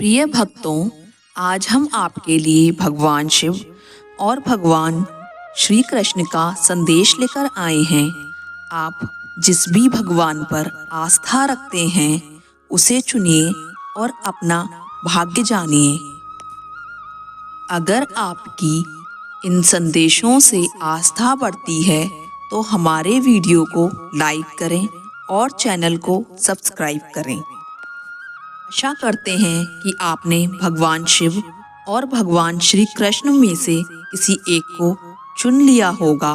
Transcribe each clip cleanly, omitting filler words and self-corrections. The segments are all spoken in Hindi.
प्रिय भक्तों, आज हम आपके लिए भगवान शिव और भगवान श्री कृष्ण का संदेश लेकर आए हैं। आप जिस भी भगवान पर आस्था रखते हैं, उसे चुनिए और अपना भाग्य जानिए। अगर आपकी इन संदेशों से आस्था बढ़ती है, तो हमारे वीडियो को लाइक करें और चैनल को सब्सक्राइब करें। आशा करते हैं कि आपने भगवान शिव और भगवान श्री कृष्ण में से किसी एक को चुन लिया होगा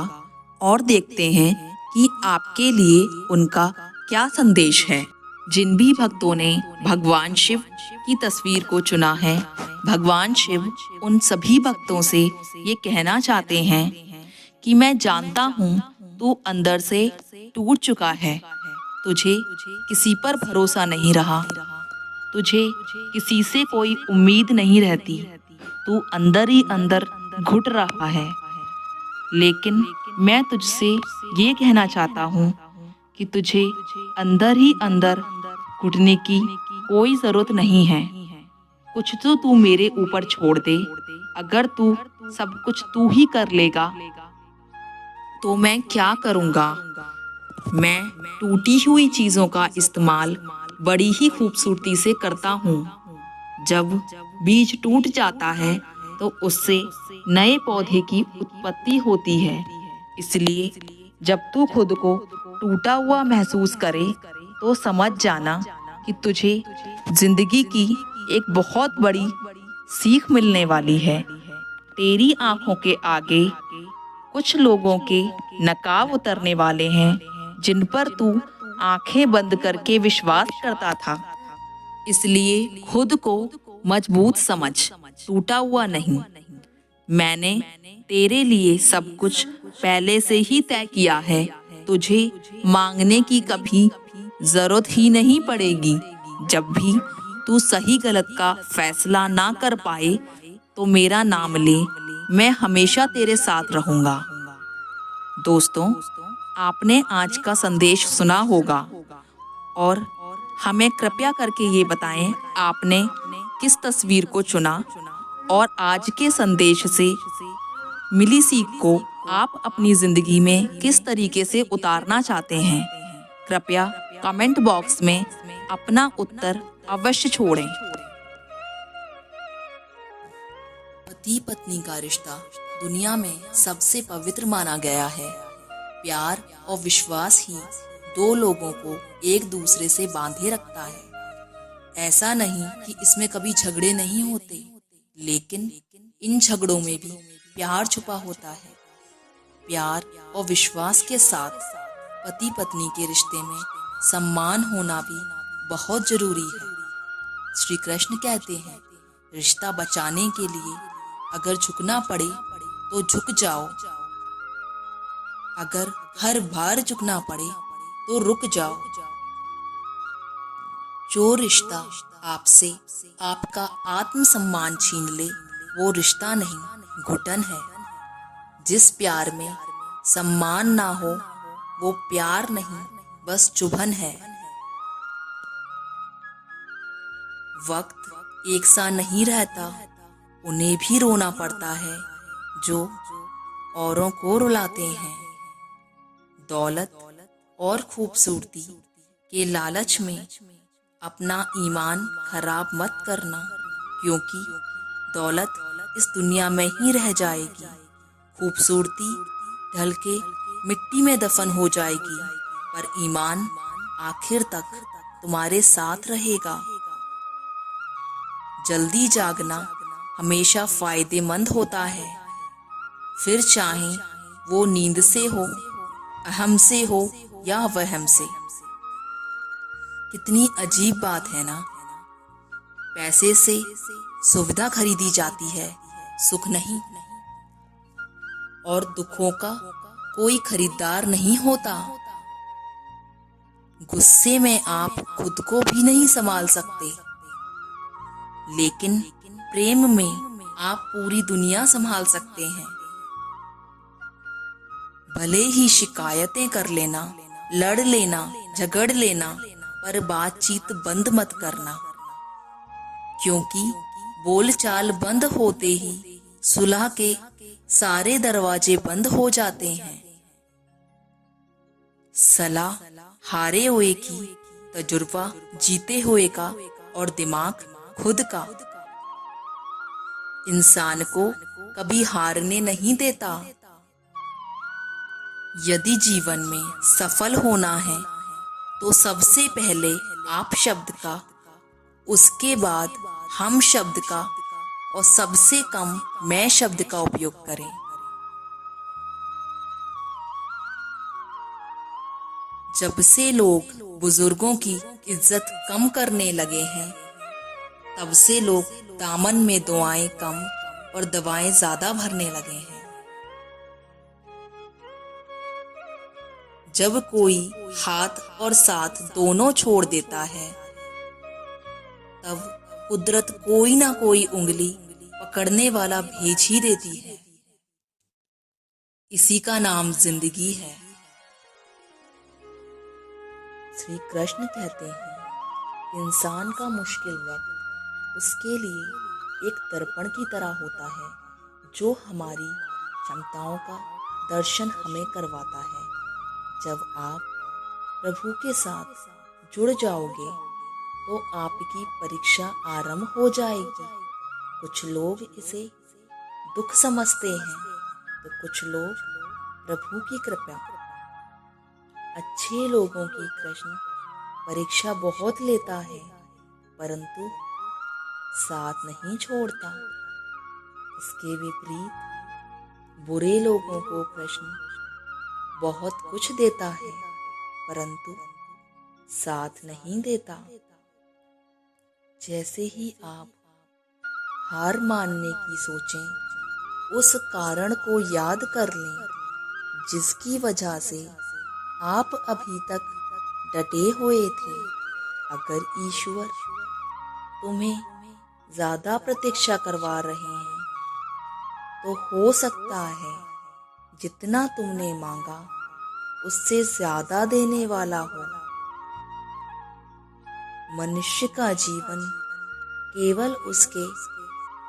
और देखते हैं कि आपके लिए उनका क्या संदेश है। जिन भी भक्तों ने भगवान शिव की तस्वीर को चुना है, भगवान शिव उन सभी भक्तों से ये कहना चाहते हैं कि मैं जानता हूँ तू अंदर से टूट चुका है। तुझे किसी पर भरोसा नहीं रहा, तुझे किसी से कोई उम्मीद नहीं रहती, तू अंदर ही अंदर घुट रहा है। लेकिन मैं तुझसे ये कहना चाहता हूँ कि तुझे अंदर ही अंदर घुटने की कोई ज़रूरत नहीं है। कुछ तो तू मेरे ऊपर छोड़ दे। अगर तू सब कुछ तू ही कर लेगा तो मैं क्या करूँगा। मैं टूटी हुई चीज़ों का इस्तेमाल बड़ी ही खूबसूरती से करता हूँ। जब बीज टूट जाता है तो उससे नए पौधे की उत्पत्ति होती है। इसलिए जब तू खुद को टूटा हुआ महसूस करे तो समझ जाना कि तुझे जिंदगी की एक बहुत बड़ी सीख मिलने वाली है। तेरी आंखों के आगे कुछ लोगों के नकाब उतरने वाले हैं, जिन पर तू आंखें बंद करके विश्वास करता था। इसलिए खुद को मजबूत समझ, टूटा हुआ नहीं। मैंने तेरे लिए सब कुछ पहले से ही तय किया है। तुझे मांगने की कभी जरूरत ही नहीं पड़ेगी। जब भी तू सही गलत का फैसला ना कर पाए तो मेरा नाम ले, मैं हमेशा तेरे साथ रहूंगा। दोस्तों, आपने आज का संदेश सुना होगा और हमें कृपया करके ये बताएं आपने किस तस्वीर को चुना और आज के संदेश से मिली सीख को आप अपनी जिंदगी में किस तरीके से उतारना चाहते हैं। कृपया कमेंट बॉक्स में अपना उत्तर अवश्य छोड़ें। पति पत्नी का रिश्ता दुनिया में सबसे पवित्र माना गया है। प्यार और विश्वास ही दो लोगों को एक दूसरे से बांधे रखता है। ऐसा नहीं कि इसमें कभी झगड़े नहीं होते, लेकिन इन झगड़ों में भी प्यार छुपा होता है। प्यार और विश्वास के साथ पति पत्नी के रिश्ते में सम्मान होना भी बहुत जरूरी है। श्री कृष्ण कहते हैं, रिश्ता बचाने के लिए अगर झुकना पड़े तो झुक जाओ, अगर हर बार झुकना पड़े तो रुक जाओ। जो रिश्ता आपसे आपका आत्मसम्मान छीन ले, वो रिश्ता नहीं, घुटन है। जिस प्यार में सम्मान ना हो, वो प्यार नहीं, बस चुभन है। वक्त एक सा नहीं रहता, उन्हें भी रोना पड़ता है जो औरों को रुलाते हैं। दौलत और खूबसूरती के लालच में अपना ईमान खराब मत करना, क्योंकि दौलत इस दुनिया में ही रह जाएगी। खूबसूरती ढल के मिट्टी में दफन हो जाएगी, पर ईमान आखिर तक तुम्हारे साथ रहेगा। जल्दी जागना हमेशा फायदेमंद होता है, फिर चाहे वो नींद से हो, अहम से हो या वहम से। कितनी अजीब बात है ना। पैसे से सुविधा खरीदी जाती है, सुख नहीं। और दुखों का कोई खरीदार नहीं होता। गुस्से में आप खुद को भी नहीं संभाल सकते, लेकिन प्रेम में आप पूरी दुनिया संभाल सकते हैं। भले ही शिकायतें कर लेना, लड़ लेना, झगड़ लेना, पर बातचीत बंद मत करना, क्योंकि बोलचाल बंद होते ही सुलह के सारे दरवाजे बंद हो जाते हैं। सलाह हारे हुए की, तजुर्बा जीते हुए का और दिमाग खुद का इंसान को कभी हारने नहीं देता। यदि जीवन में सफल होना है तो सबसे पहले आप शब्द का, उसके बाद हम शब्द का और सबसे कम मैं शब्द का उपयोग करें। जब से लोग बुजुर्गों की इज्जत कम करने लगे हैं, तब से लोग दामन में दुआएं कम और दवाएं ज्यादा भरने लगे हैं। जब कोई हाथ और साथ दोनों छोड़ देता है, तब कुदरत कोई ना कोई उंगली पकड़ने वाला भेज ही देती है। इसी का नाम जिंदगी है। श्री कृष्ण कहते हैं, इंसान का मुश्किल वक्त उसके लिए एक दर्पण की तरह होता है, जो हमारी क्षमताओं का दर्शन हमें करवाता है। जब आप प्रभु के साथ जुड़ जाओगे तो आपकी परीक्षा आरंभ हो जाएगी। कुछ लोग इसे दुख समझते हैं तो कुछ लोग प्रभु की कृपा। अच्छे लोगों की कृष्ण परीक्षा बहुत लेता है, परंतु साथ नहीं छोड़ता। इसके विपरीत बुरे लोगों को कृष्ण बहुत कुछ देता है, परंतु साथ नहीं देता। जैसे ही आप हार मानने की सोचें, उस कारण को याद कर लें जिसकी वजह से आप अभी तक डटे हुए थे। अगर ईश्वर तुम्हें ज्यादा प्रतीक्षा करवा रहे हैं तो हो सकता है जितना तुमने मांगा उससे ज्यादा देने वाला हो। मनुष्य का जीवन केवल उसके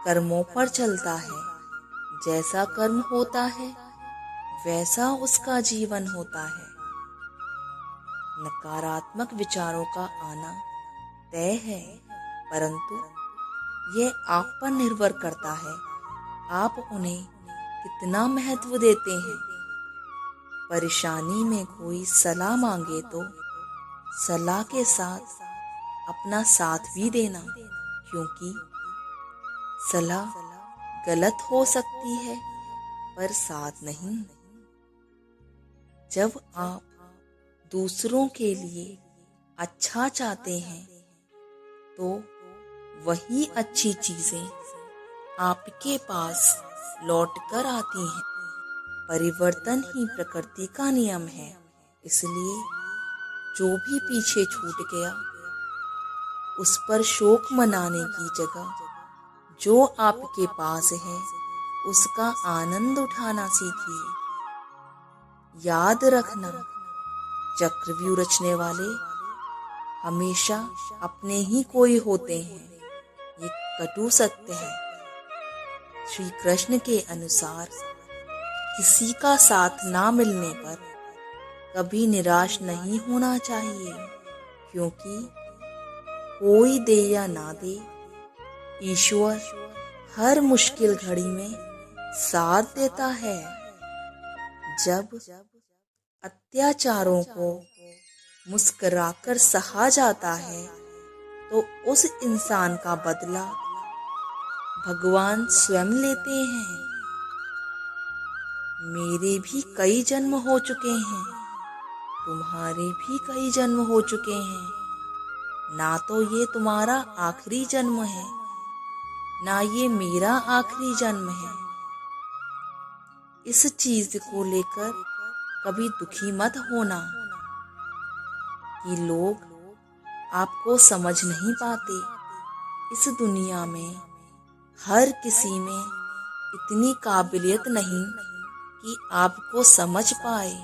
कर्मों पर चलता है। जैसा कर्म होता है वैसा उसका जीवन होता है। नकारात्मक विचारों का आना तय है, परंतु यह आप पर निर्भर करता है आप उन्हें कितना महत्व देते हैं। परेशानी में कोई सलाह मांगे तो सलाह के साथ अपना साथ भी देना, क्योंकि सलाह गलत हो सकती है पर साथ नहीं। जब आप दूसरों के लिए अच्छा चाहते हैं तो वही अच्छी चीजें आपके पास लौट कर आती हैं। परिवर्तन ही प्रकृति का नियम है, इसलिए जो भी पीछे छूट गया उस पर शोक मनाने की जगह जो आपके पास है उसका आनंद उठाना सीखिए। याद रखना, चक्रव्यूह रचने वाले हमेशा अपने ही कोई होते हैं, ये कटु सत्य है। श्री कृष्ण के अनुसार किसी का साथ ना मिलने पर कभी निराश नहीं होना चाहिए, क्योंकि कोई दे या ना दे, ईश्वर हर मुश्किल घड़ी में साथ देता है। जब अत्याचारों को मुस्कुराकर सहा जाता है तो उस इंसान का बदला भगवान स्वयं लेते हैं। मेरे भी कई जन्म हो चुके हैं, तुम्हारे भी कई जन्म हो चुके हैं। ना तो ये तुम्हारा आखिरी जन्म है, ना ये मेरा आखिरी जन्म है। इस चीज को लेकर कभी दुखी मत होना कि लोग आपको समझ नहीं पाते। इस दुनिया में हर किसी में इतनी काबिलियत नहीं कि आपको समझ पाए।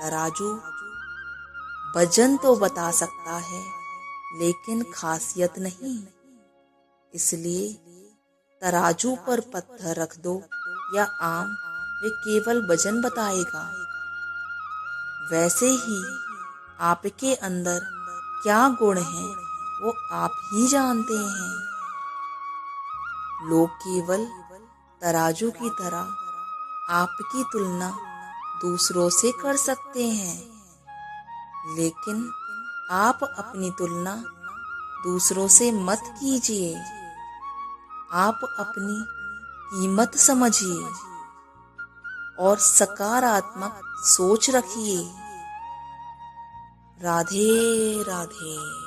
तराजू वजन तो बता सकता है, लेकिन खासियत नहीं। इसलिए तराजू पर पत्थर रख दो या आम, वे केवल वजन बताएगा। वैसे ही आपके अंदर क्या गुण है वो आप ही जानते हैं। लोग केवल तराजू की तरह आपकी तुलना दूसरों से कर सकते हैं, लेकिन आप अपनी तुलना दूसरों से मत कीजिए। आप अपनी कीमत समझिए और सकारात्मक सोच रखिए। राधे राधे।